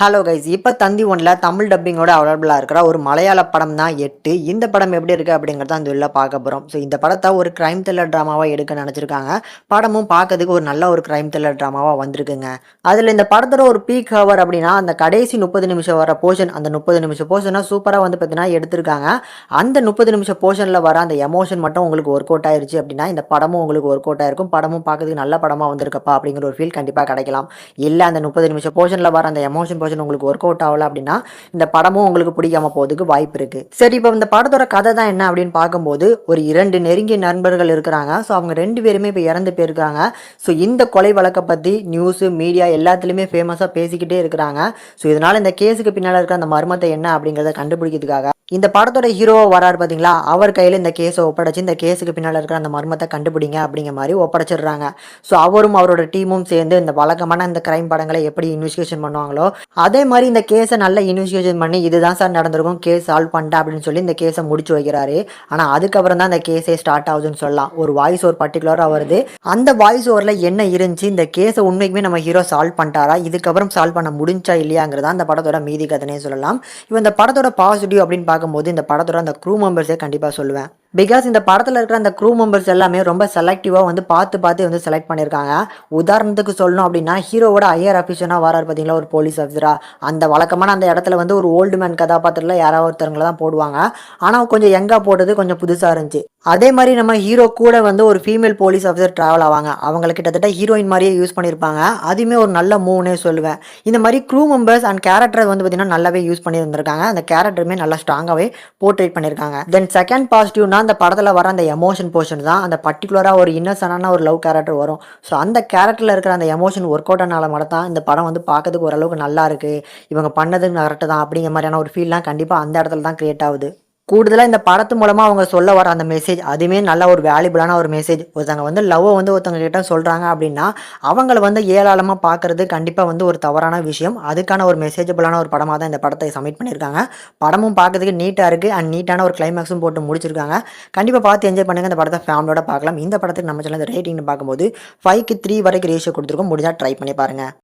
Hello guys, இப்போ தந்தி ஒன்ல தமிழ் டப்பிங்கோட அவைலபிளா இருக்கிற ஒரு மலையாள படம் தான் 8. இந்த படம் எப்படி இருக்கு அப்படிங்கிறத அந்த உள்ள பார்க்க போறோம். ஸோ இந்த படத்தை ஒரு கிரைம் த்ரில்லர் டிராமாவா எடுக்க நினைச்சிருக்காங்க. படமும் பார்க்கறதுக்கு ஒரு நல்ல ஒரு கிரைம் த்ரில்லர் டிராமாவா வந்திருக்குங்க. அதுல இந்த படத்தோட ஒரு பீக் ஹவர் அப்படின்னா அந்த கடைசி 30 நிமிஷம் வர போர்ஷன், அந்த 30 நிமிஷம் போர்ஷனை சூப்பரா வந்து பார்த்தீங்கன்னா எடுத்திருக்காங்க. அந்த 30 நிமிஷம் போர்ஷன்ல வர அந்த எமோஷன் மட்டும் உங்களுக்கு ஒர்க் அவுட் ஆயிருச்சு அப்படின்னா இந்த படமும் உங்களுக்கு ஒர்க் அவுட் ஆயிருக்கும். படமும் பார்க்கறதுக்கு நல்ல படமா வந்திருக்கப்பா அப்படிங்கிற ஒரு ஃபீல் கண்டிப்பா கிடைக்கலாம். இல்ல அந்த 30 நிமிஷம் போர்ஷன்ல வர அந்த எமோஷன் உங்களுக்கு ஒர்க் அவுட் ஆகல அப்படின்னா இந்த படமும் உங்களுக்கு பிடிக்காம போறதுக்கு வாய்ப்பு இருக்கு. சரி, இப்போ இந்த படத்தோட கதை தான் என்ன அப்படின்னு பார்க்கும்போது ஒரு 2 நெருங்கிய நண்பர்கள் இருக்கிறாங்க. ஸோ அவங்க 2 பேருமே இப்போ இறந்து போயிருக்காங்க. ஸோ இந்த கொலை வழக்கை பத்தி நியூஸ் மீடியா எல்லாத்துலயுமே ஃபேமஸா பேசிக்கிட்டே இருக்கிறாங்க. ஸோ இதனால இந்த கேஸுக்கு பின்னால இருக்கிற அந்த மர்மத்தை என்ன அப்படிங்கிறத கண்டுபிடிக்கிறதுக்காக இந்த படத்தோட ஹீரோவா வராரு பாத்தீங்களா, அவர் கையில இந்த கேஸை ஒப்படைச்சு இந்த கேஸுக்கு பின்னால இருக்கிற அந்த மர்மத்தை கண்டுபிடிங்க அப்படிங்கிற மாதிரி ஒப்படைச்சிடுறாங்க. ஸோ அவரும் அவரோட டீமும் சேர்ந்து இந்த வழக்கமான இந்த கிரைம் படங்களை எப்படி இன்வெஸ்டிகேஷன் பண்ணுவாங்களோ அதே மாதிரி இந்த கேஸை நல்லா இன்வெஸ்டிகேஷன் பண்ணி இதுதான் சார் நடந்திருக்கும், கேஸ் சால்வ் பண்ணிட்டேன் அப்படின்னு சொல்லி இந்த கேஸை முடிச்சு வைக்கிறாரு. ஆனால் அதுக்கப்புறம் தான் இந்த கேஸே ஸ்டார்ட் ஆகுதுன்னு சொல்லலாம். ஒரு வாய்ஸ் ஓவர் பர்டிகுலராக வருது. அந்த வாய்ஸ் ஓவரில் என்ன இருந்துச்சு, இந்த கேஸை உண்மைக்குமே நம்ம ஹீரோ சால்வ் பண்ணிட்டாரா, இதுக்கப்புறம் சால்வ் பண்ண முடிஞ்சா இல்லையாங்கிறதா அந்த படத்தோட மீதி கதனே சொல்லலாம். இப்போ இந்த படத்தோட பாசிட்டிவ் அப்படின்னு பார்க்கும்போது இந்த படத்தோட அந்த க்ரூ மெம்பர்ஸே கண்டிப்பாக சொல்லுவேன். பிகாஸ் இந்த படத்தில் இருக்கிற அந்த க்ரூ மெம்பர்ஸ் எல்லாமே ரொம்ப செலக்டிவாக வந்து பார்த்து வந்து செலக்ட் பண்ணியிருக்காங்க. உதாரணத்துக்கு சொல்லணும் அப்படின்னா ஹீரோவோட ஹையர் அஃபிஷியனாக வராரு பார்த்தீங்களா, ஒரு போலீஸ் ஆஃபீஸரா, அந்த வழக்கமான அந்த இடத்துல வந்து ஒரு ஓல்டு மேன் கதாபாத்திரத்தில் யாராவது ஒருத்தவங்களை தான் போடுவாங்க. ஆனால் கொஞ்சம் யங்காக போட்டது கொஞ்சம் புதுசாக இருந்துச்சு. அதே மாதிரி நம்ம ஹீரோ கூட வந்து ஒரு ஃபீமேல் போலீஸ் ஆஃபீஸர் ட்ராவல் ஆவாங்க. அவங்களை கிட்டத்தட்ட ஹீரோயின் மாதிரியே யூஸ் பண்ணியிருப்பாங்க. அதுவுமே ஒரு நல்ல மூவ்னே சொல்லுவேன். இந்த மாதிரி க்ரூ மெம்பர்ஸ் அண்ட் கேரக்டர் வந்து பார்த்தீங்கன்னா நல்லாவே யூஸ் பண்ணியிருந்திருக்காங்க. அந்த கேரக்டருமே நல்லா ஸ்ட்ராங்காகவே போர்ட்ரேட் பண்ணியிருக்காங்க. தென் செகண்ட் பாசிட்டிவ்னா அந்த படத்தில் வர அந்த எமோஷன் போர்ஷன் தான். அந்த பர்டிகுலராக ஒரு இன்னசென்டான ஒரு லவ் கேரக்டர் வரும். ஸோ அந்த கேரக்டரில் இருக்கிற அந்த எமோஷன் ஒர்க் அவுட் ஆனால மட்டும் தான் இந்த படம் வந்து பார்க்கறதுக்கு ஓரளவுக்கு நல்லா இருக்கு, இவங்க பண்ணது கரெக்டு தான் அப்படிங்கிற மாதிரியான ஒரு ஃபீல்லாம் கண்டிப்பாக அந்த இடத்துல தான் கிரியேட் ஆகுது. கூடுதலாக இந்த படத்து மூலமாக அவங்க சொல்ல வர அந்த மெசேஜ் அதுவுமே நல்ல ஒரு வேல்யூபிளான ஒரு மெசேஜ். ஒருத்தவங்க வந்து லவ்வை வந்து ஒருத்தவங்க கிட்ட சொல்கிறாங்க அப்படின்னா அவங்கள வந்து ஏளனமாக பார்க்கறது கண்டிப்பாக வந்து ஒரு தவறான விஷயம். அதுக்கான ஒரு மெசேஜபிளான ஒரு படமாக தான் இந்த படத்தை சப்மிட் பண்ணியிருக்காங்க. படமும் பார்க்கறதுக்கு நீட்டாக இருக்குது அண்ட் நீட்டான ஒரு கிளைமேக்ஸும் போட்டு முடிச்சிருக்காங்க. கண்டிப்பாக பார்த்து என்ஜாய் பண்ணுங்கள். இந்த படத்தை ஃபேமிலியோட பார்க்கலாம். இந்த படத்துக்கு நம்ம சேனல் ரேட்டிங்னு பார்க்கும்போது 5க்கு 3 வரைக்கும் ரேஷியோ கொடுத்துருக்கோம். முடிஞ்சால் ட்ரை பண்ணி பாருங்கள்.